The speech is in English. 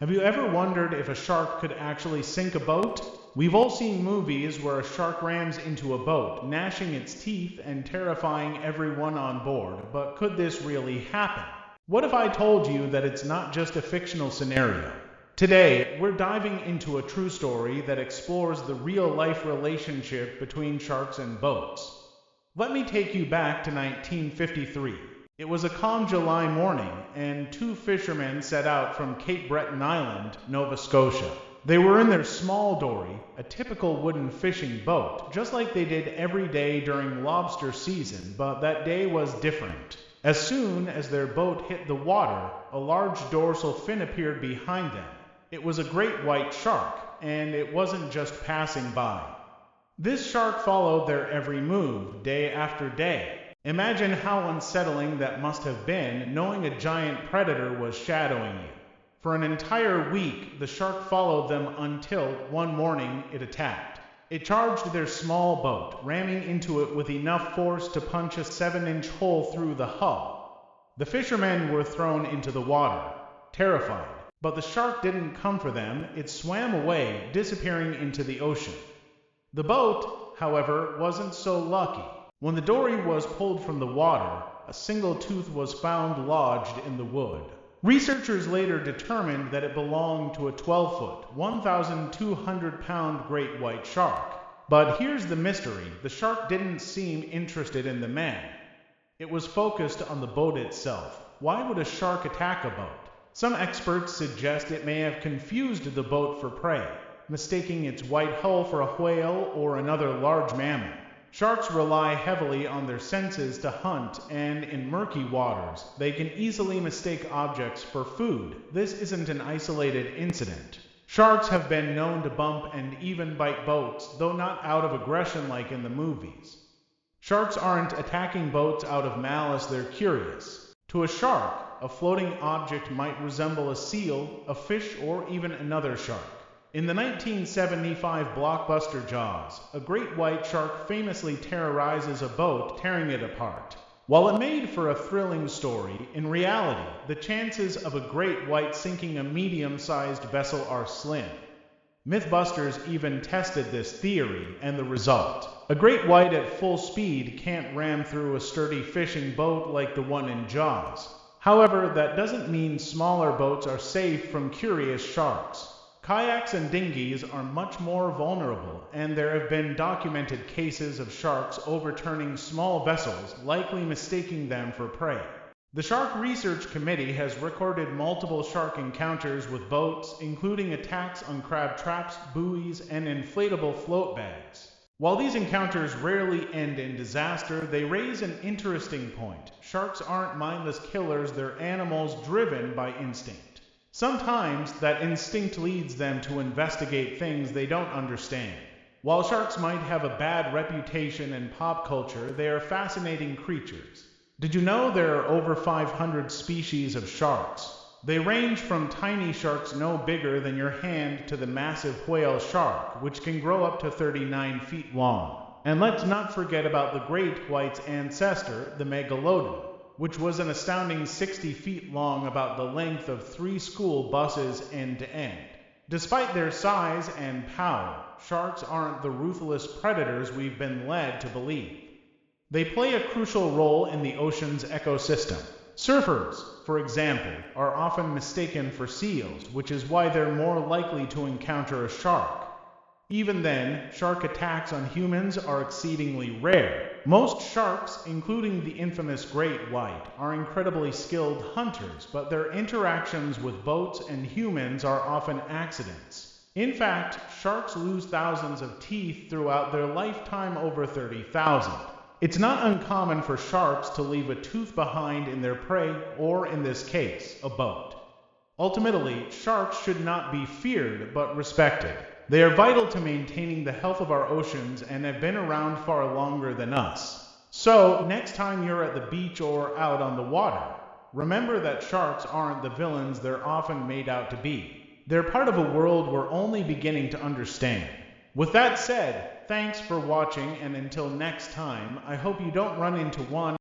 Have you ever wondered if a shark could actually sink a boat? We've all seen movies where a shark rams into a boat, gnashing its teeth and terrifying everyone on board, but could this really happen? What if I told you that it's not just a fictional scenario? Today, we're diving into a true story that explores the real-life relationship between sharks and boats. Let me take you back to 1953. It was a calm July morning, and two fishermen set out from Cape Breton Island, Nova Scotia. They were in their small dory, a typical wooden fishing boat, just like they did every day during lobster season, but that day was different. As soon as their boat hit the water, a large dorsal fin appeared behind them. It was a great white shark, and it wasn't just passing by. This shark followed their every move, day after day. Imagine how unsettling that must have been, knowing a giant predator was shadowing you. For an entire week, the shark followed them until, one morning, it attacked. It charged their small boat, ramming into it with enough force to punch a 7-inch hole through the hull. The fishermen were thrown into the water, terrified. But the shark didn't come for them, it swam away, disappearing into the ocean. The boat, however, wasn't so lucky. When the dory was pulled from the water, a single tooth was found lodged in the wood. Researchers later determined that it belonged to a 12-foot, 1,200-pound great white shark. But here's the mystery: the shark didn't seem interested in the man. It was focused on the boat itself. Why would a shark attack a boat? Some experts suggest it may have confused the boat for prey, mistaking its white hull for a whale or another large mammal. Sharks rely heavily on their senses to hunt, and in murky waters, they can easily mistake objects for food. This isn't an isolated incident. Sharks have been known to bump and even bite boats, though not out of aggression like in the movies. Sharks aren't attacking boats out of malice, they're curious. To a shark, a floating object might resemble a seal, a fish, or even another shark. In the 1975 blockbuster Jaws, a great white shark famously terrorizes a boat, tearing it apart. While it made for a thrilling story, in reality, the chances of a great white sinking a medium-sized vessel are slim. Mythbusters even tested this theory, and the result: a great white at full speed can't ram through a sturdy fishing boat like the one in Jaws. However, that doesn't mean smaller boats are safe from curious sharks. Kayaks and dinghies are much more vulnerable, and there have been documented cases of sharks overturning small vessels, likely mistaking them for prey. The Shark Research Committee has recorded multiple shark encounters with boats, including attacks on crab traps, buoys, and inflatable float bags. While these encounters rarely end in disaster, they raise an interesting point. Sharks aren't mindless killers, they're animals driven by instinct. Sometimes that instinct leads them to investigate things they don't understand. While sharks might have a bad reputation in pop culture, they are fascinating creatures. Did you know there are over 500 species of sharks? They range from tiny sharks no bigger than your hand to the massive whale shark, which can grow up to 39 feet long. And let's not forget about the great white's ancestor, the Megalodon, which was an astounding 60 feet long, about the length of 3 school buses end to end. Despite their size and power, sharks aren't the ruthless predators we've been led to believe. They play a crucial role in the ocean's ecosystem. Surfers, for example, are often mistaken for seals, which is why they're more likely to encounter a shark. Even then, shark attacks on humans are exceedingly rare. Most sharks, including the infamous great white, are incredibly skilled hunters, but their interactions with boats and humans are often accidents. In fact, sharks lose thousands of teeth throughout their lifetime, over 30,000. It's not uncommon for sharks to leave a tooth behind in their prey, or in this case, a boat. Ultimately, sharks should not be feared, but respected. They are vital to maintaining the health of our oceans and have been around far longer than us. So, next time you're at the beach or out on the water, remember that sharks aren't the villains they're often made out to be. They're part of a world we're only beginning to understand. With that said, thanks for watching, and until next time, I hope you don't run into one